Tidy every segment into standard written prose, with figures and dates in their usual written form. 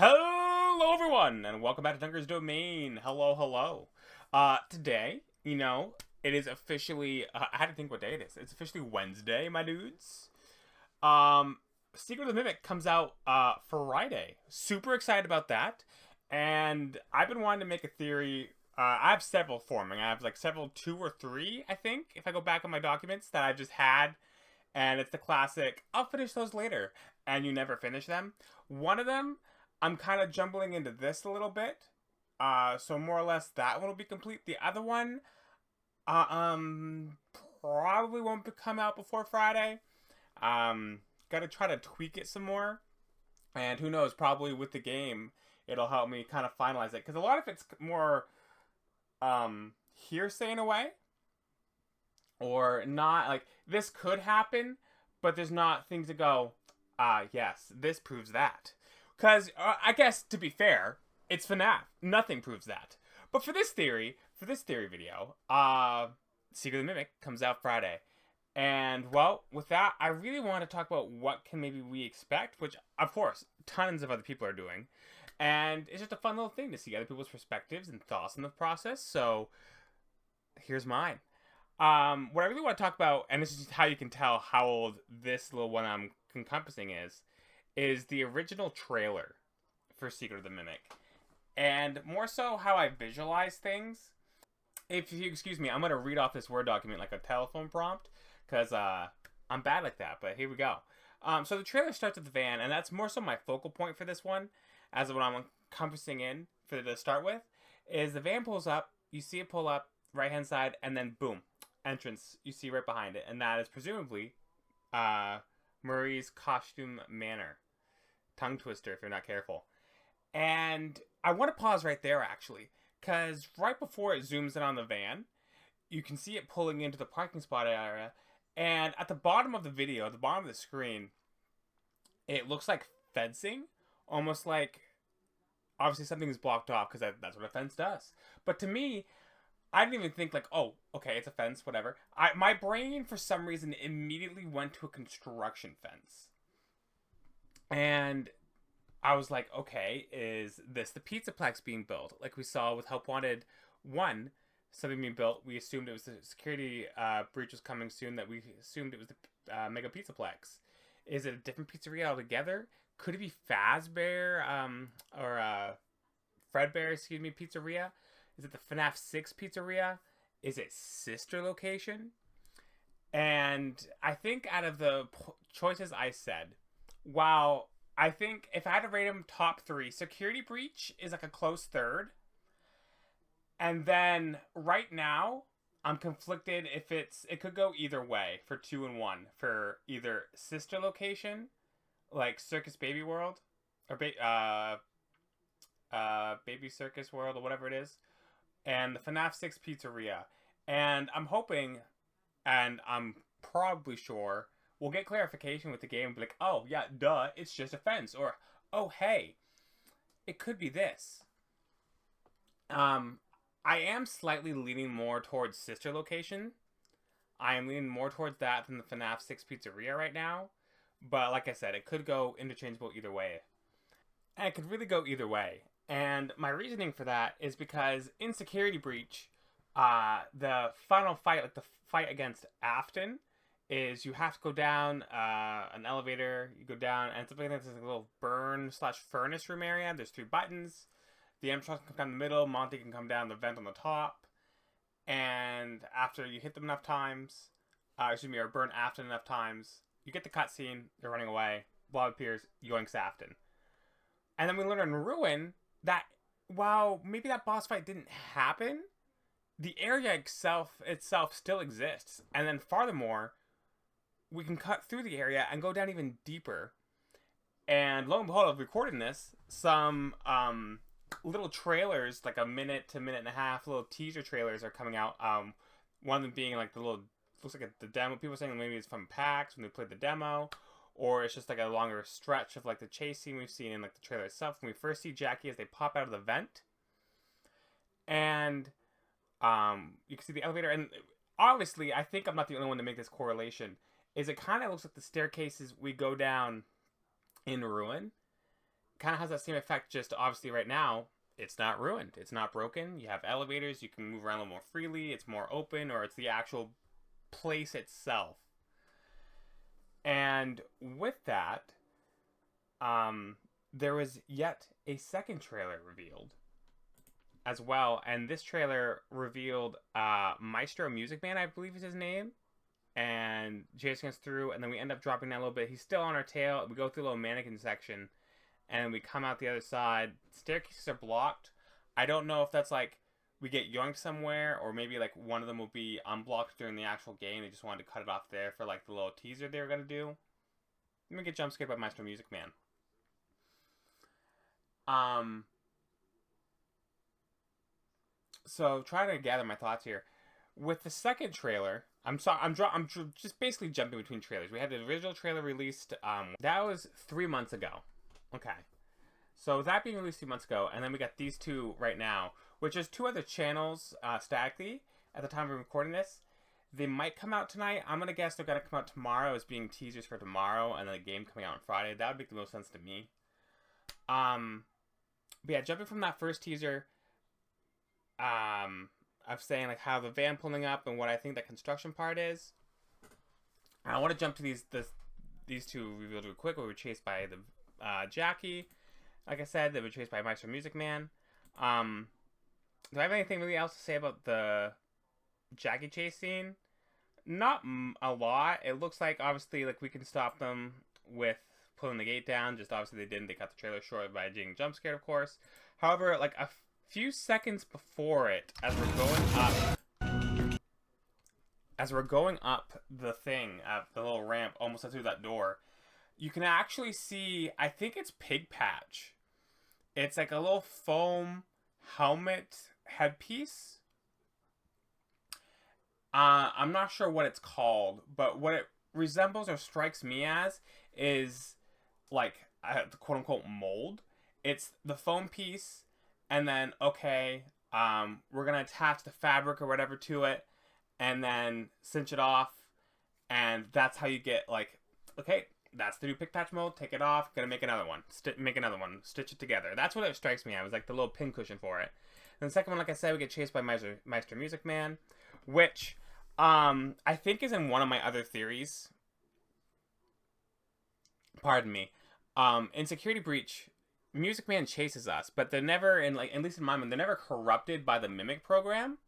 Hello, everyone, and welcome back to Dunker's Domain. Hello, hello. Today, it is officially. I had to think what day it is. It's officially Wednesday, my dudes. Um, Secret of the Mimic comes out Friday. Super excited about that. And I've been wanting to make a theory. I have several forming. I have like several, two or three, I think, if I go back on my documents that I've just had. And it's the classic, I'll finish those later. And you never finish them. One of them, I'm kind of jumbling into this a little bit. So more or less that one will be complete. The other one, uh, um, probably won't come out before Friday. Gotta try to tweak it some more. And who knows, probably with the game, it'll help me kind of finalize it. Because a lot of it's more, hearsay in a way. Or not, like, this could happen, but there's not things to go, yes, this proves that. Because, I guess, to be fair, it's FNAF. Nothing proves that. But for this theory video, Secret of the Mimic comes out Friday. And, well, with that, I really want to talk about what can maybe we expect, which, of course, tons of other people are doing. And it's just a fun little thing to see other people's perspectives and thoughts on the process. So, here's mine. What I really want to talk about, and this is just how you can tell how old this little one I'm encompassing is the original trailer for Secret of the Mimic. And more so how I visualize things. If you excuse me, I'm going to read off this Word document like a telephone prompt, because I'm bad like that, but here we go. So the trailer starts with the van, and that's more so my focal point for this one, as what I'm encompassing in for to start with, is the van pulls up, you see it pull up, right-hand side, and then boom, entrance you see right behind it, and that is presumably Murray's costume manor. Tongue twister if you're not careful. And I want to pause right there actually, because right before it zooms in on the van, you can see it pulling into the parking spot area, and at the bottom of the video, at the bottom of the screen, it looks like fencing, almost like obviously something is blocked off because that's what a fence does. But to me, I didn't even think like, oh, okay, it's a fence, whatever. My brain, for some reason, immediately went to a construction fence. And I was like, okay, is this the Pizzaplex being built? Like we saw with Help Wanted 1, something being built. We assumed it was the security breach was coming soon, that we assumed it was the Mega Pizzaplex. Is it a different pizzeria altogether? Could it be Fazbear or Fredbear, Pizzeria? Is it the FNAF 6 pizzeria? Is it sister location? And I think out of the choices I said, wow, I think if I had to rate them top three, Security Breach is like a close third. And then right now, I'm conflicted if it could go either way for 2 and 1. For either sister location, like Circus Baby World, or Baby Circus World, or whatever it is, and the FNAF 6 pizzeria. And I'm hoping, and I'm probably sure, we'll get clarification with the game and be like, oh, yeah, duh, it's just a fence. Or, oh, hey, it could be this. I am slightly leaning more towards sister location. I am leaning more towards that than the FNAF 6 pizzeria right now. But like I said, it could go interchangeable either way. And it could really go either way. And my reasoning for that is because in Security Breach, the final fight, like the fight against Afton, is you have to go down an elevator. You go down, and it's like this little burn/furnace room area. There's 3 buttons. The animatronics can come down the middle. Monty can come down the vent on the top. And after you hit them enough times, or burn Afton enough times, you get the cutscene. They're running away. Blob appears. Yoinks Afton. And then we learn in Ruin that while maybe that boss fight didn't happen, the area itself still exists. And then furthermore, we can cut through the area and go down even deeper. And lo and behold, I've recorded this, some little trailers, like a minute to minute and a half, little teaser trailers are coming out. One of them being like the little, looks like the demo. People are saying maybe it's from PAX when they played the demo. Or it's just like a longer stretch of like the chase scene we've seen in like the trailer itself. When we first see Jackie as they pop out of the vent. And you can see the elevator. And obviously, I think I'm not the only one to make this correlation. Is it kind of looks like the staircases we go down in Ruin kind of has that same effect, just obviously right now, it's not ruined. It's not broken. You have elevators. You can move around a little more freely. It's more open, or it's the actual place itself. And with that, there was yet a second trailer revealed as well. And this trailer revealed Maestro Music Man, I believe is his name. And chasing us through, and then we end up dropping down a little bit. He's still on our tail. We go through a little mannequin section, and we come out the other side. Staircases are blocked. I don't know if that's like we get yoinked somewhere, or maybe like one of them will be unblocked during the actual game. They just wanted to cut it off there for like the little teaser they were gonna do. Let me get jump scared by Maestro Music Man. So trying to gather my thoughts here. With the second trailer, I'm just basically jumping between trailers. We had the original trailer released, that was 3 months ago. Okay. So that being released 2 months ago, and then we got these two right now, which is two other channels, statically, at the time of recording this. They might come out tonight. I'm gonna guess they're gonna come out tomorrow as being teasers for tomorrow, and then the game coming out on Friday. That would make the most sense to me. But yeah, jumping from that first teaser, of saying like how the van pulling up and what I think the construction part is. I want to jump to these two revealed real quick. We were chased by the Jackie. Like I said, they were chased by Maestro Music Man. Do I have anything really else to say about the Jackie chase scene? Not a lot. It looks like obviously like we can stop them with pulling the gate down. Just obviously they didn't. They cut the trailer short by being jump scared, of course. However, like a few seconds before it, as we're going up the thing, the little ramp, almost through that door, you can actually see, I think it's Pig Patch. It's like a little foam helmet headpiece. I'm not sure what it's called, but what it resembles or strikes me as is like the quote-unquote mold. It's the foam piece. And then, okay, we're going to attach the fabric or whatever to it, and then cinch it off, and that's how you get, like, okay, that's the new pick patch mold, take it off, gonna make another one, make another one, stitch it together. That's what it strikes me as, was like the little pin cushion for it. And the second one, like I said, we get chased by Maestro Music Man, which I think is in one of my other theories. Pardon me. In Security Breach, Music Man chases us, but they're never, at least in my mind, they're never corrupted by the Mimic program,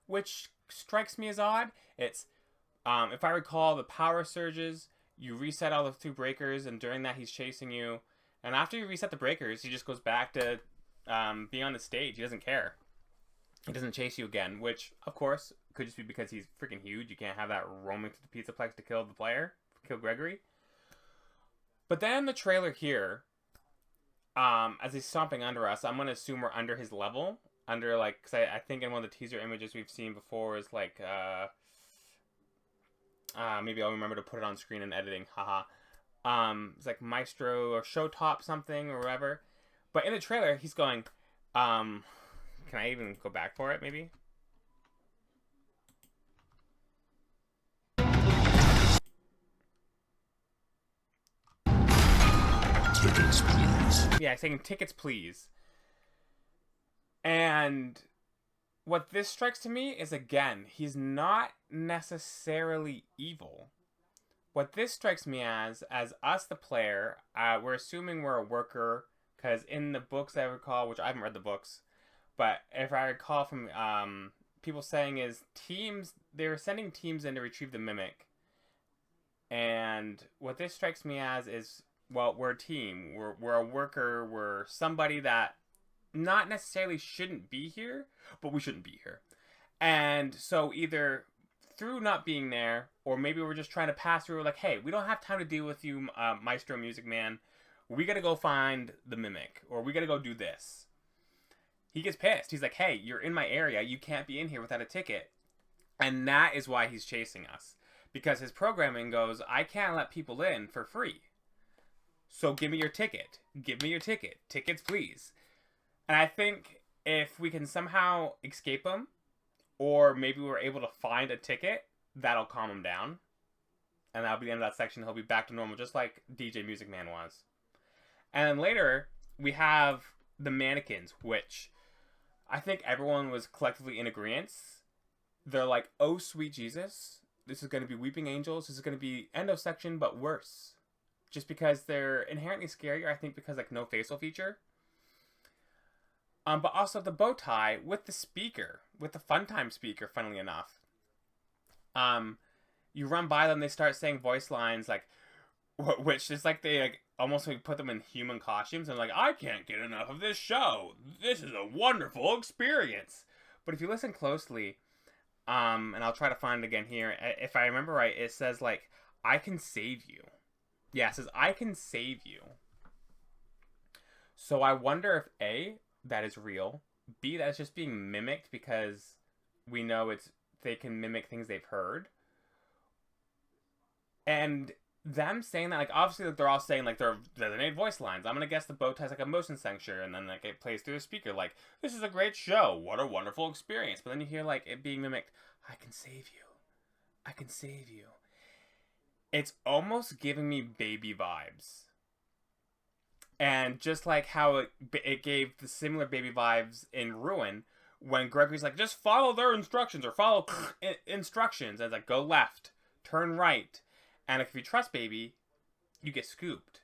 which strikes me as odd. It's, if I recall, the power surges, you reset all the two breakers, and during that he's chasing you, and after you reset the breakers, he just goes back to being on the stage. He doesn't care. He doesn't chase you again, which, of course, could just be because he's freaking huge. You can't have that roaming through the Pizzaplex to kill the player, kill Gregory. But then the trailer here, as he's stomping under us, I'm going to assume we're under his level. Under, like, because I think in one of the teaser images we've seen before is, like, maybe I'll remember to put it on screen in editing, haha. It's like Maestro or Showtop something or whatever. But in the trailer, he's going, can I even go back for it, maybe? Tickets, please. Yeah, saying tickets, please. And what this strikes to me is, again, he's not necessarily evil. What this strikes me as us, the player, we're assuming we're a worker, because in the books I recall, which I haven't read the books, but if I recall from people saying is teams, they were sending teams in to retrieve the Mimic. And what this strikes me as is, well, we're a team. We're a worker. We're somebody that not necessarily shouldn't be here, but we shouldn't be here. And so either through not being there, or maybe we're just trying to pass through, like, hey, we don't have time to deal with you, Maestro Music Man. We gotta go find the Mimic, or we gotta go do this. He gets pissed. He's like, hey, you're in my area. You can't be in here without a ticket. And that is why he's chasing us. Because his programming goes, I can't let people in for free. So give me your ticket. Give me your ticket. Tickets, please. And I think if we can somehow escape him, or maybe we're able to find a ticket, that'll calm him down. And that'll be the end of that section. He'll be back to normal, just like DJ Music Man was. And then later, we have the mannequins, which I think everyone was collectively in agreement. They're like, oh, sweet Jesus. This is going to be Weeping Angels. This is going to be Endo Section, but worse. Just because they're inherently scarier, I think, because, like, no facial feature. But also the bow tie with the speaker, with the Funtime speaker, funnily enough. You run by them, they start saying voice lines, like, which is like they like almost like put them in human costumes and like, I can't get enough of this show. This is a wonderful experience. But if you listen closely, and I'll try to find it again here. If I remember right, it says like, I can save you. Yeah, it says, I can save you. So I wonder if A, that is real. B, that's just being mimicked because we know they can mimic things they've heard. And them saying that, like, obviously, like, they're all saying, like, they're designated voice lines. I'm gonna guess the bow tie's like a motion sensor, and then, like, it plays through the speaker, like, this is a great show. What a wonderful experience. But then you hear, like, it being mimicked, I can save you. I can save you. It's almost giving me baby vibes. And just like how it gave the similar baby vibes in Ruin, when Gregory's like, just follow their instructions, or follow instructions. And it's like, go left, turn right. And if you trust baby, you get scooped.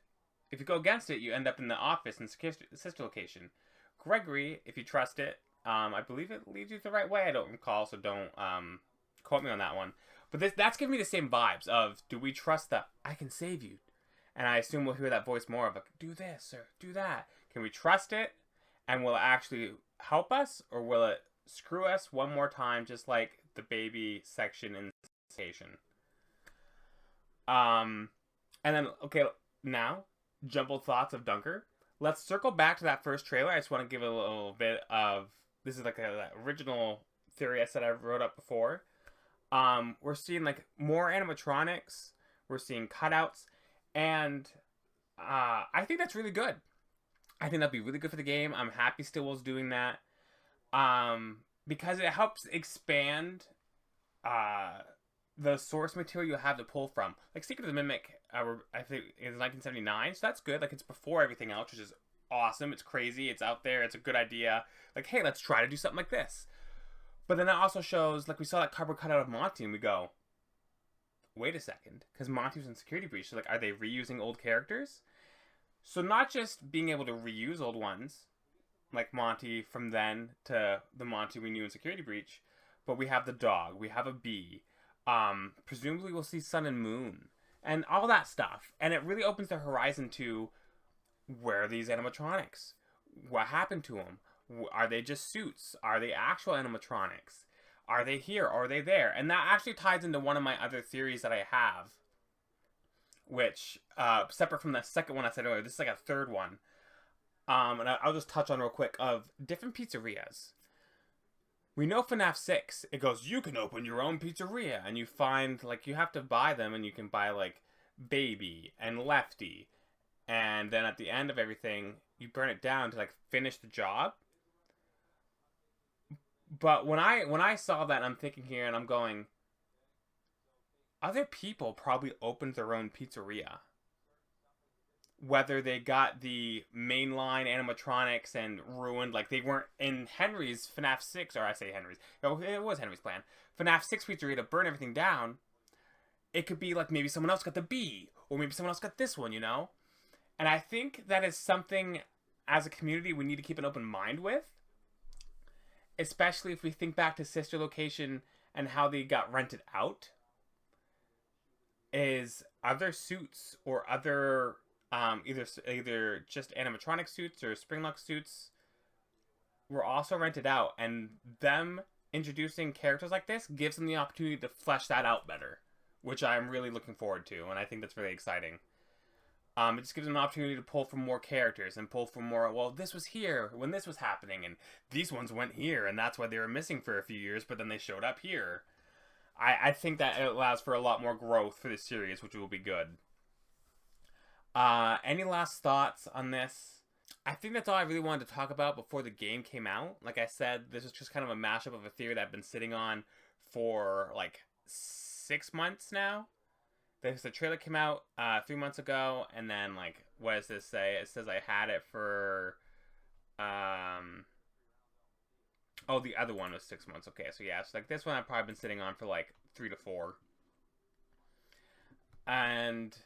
If you go against it, you end up in the office in the sister location. Gregory, if you trust it, I believe it leads you the right way. I don't recall, so don't quote me on that one. But that's giving me the same vibes of, do we trust that I can save you? And I assume we'll hear that voice more of like, do this or do that. Can we trust it? And will it actually help us? Or will it screw us one more time, just like the baby section in the station? And then, okay, now, jumbled thoughts of Dunker. Let's circle back to that first trailer. I just want to give a little bit of, this is like that original theory I said I wrote up before. We're seeing like more animatronics. We're seeing cutouts. And I think that's really good. I think that'd be really good for the game. I'm happy Stillwell's doing that. Because it helps expand the source material you have to pull from. Like Secret of the Mimic, I think is 1979, so that's good. Like it's before everything else, which is awesome. It's crazy. It's out there. It's a good idea. Like, hey, let's try to do something like this. But then it also shows, like we saw that cardboard cutout of Monty, and we go, wait a second, because Monty was in Security Breach. So like, are they reusing old characters? So not just being able to reuse old ones, like Monty from then to the Monty we knew in Security Breach, but we have the dog, we have a bee. Presumably we'll see Sun and Moon and all that stuff. And it really opens the horizon to, where are these animatronics? What happened to them? Are they just suits? Are they actual animatronics? Are they here? Are they there? And that actually ties into one of my other theories that I have, which, separate from the second one I said earlier, this is like a third one. And I'll just touch on real quick, of different pizzerias. We know FNAF 6, it goes, you can open your own pizzeria, and you find, like, you have to buy them, and you can buy, like, Baby and Lefty, and then at the end of everything, you burn it down to, like, finish the job. But when I saw that, I'm thinking here, and I'm going, other people probably opened their own pizzeria. Whether they got the mainline animatronics and ruined, like they weren't in Henry's FNAF 6, or I say Henry's, no, it was Henry's plan, FNAF 6 pizzeria to burn everything down. It could be like maybe someone else got the bee, or maybe someone else got this one, you know? And I think that is something, as a community, we need to keep an open mind with. Especially if we think back to Sister Location and how they got rented out. Is other suits or other either just animatronic suits or Springlock suits were also rented out, and them introducing characters like this gives them the opportunity to flesh that out better, which I'm really looking forward to, and I think that's really exciting. It just gives them an opportunity to pull from more characters and pull from more, well, this was here when this was happening, and these ones went here, and that's why they were missing for a few years, but then they showed up here. I think that it allows for a lot more growth for this series, which will be good. Any last thoughts on this? I think that's all I really wanted to talk about before the game came out. Like I said, this is just kind of a mashup of a theory that I've been sitting on for like 6 months now. There's the trailer came out 3 months ago, and then like, what does this say? It says I had it for oh, the other one was 6 months. Okay, so yeah, so like this one I've probably been sitting on for like 3 to 4. And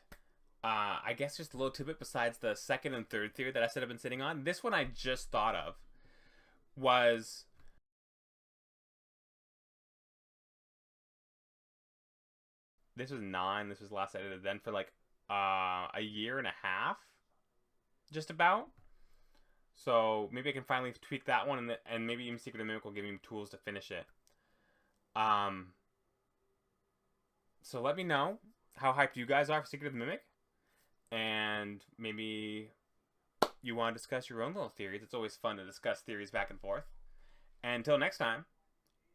I guess just a little tidbit besides the second and third theory that I said I've been sitting on. This one I just thought of was this was 9. This was last edited then for like a year and a half, just about. So maybe I can finally tweak that one, and maybe even Secret of the Mimic will give me tools to finish it. So let me know how hyped you guys are for Secret of the Mimic, and maybe you want to discuss your own little theories. It's always fun to discuss theories back and forth. And until next time,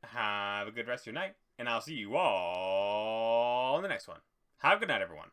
have a good rest of your night, and I'll see you all in the next one. Have a good night, everyone.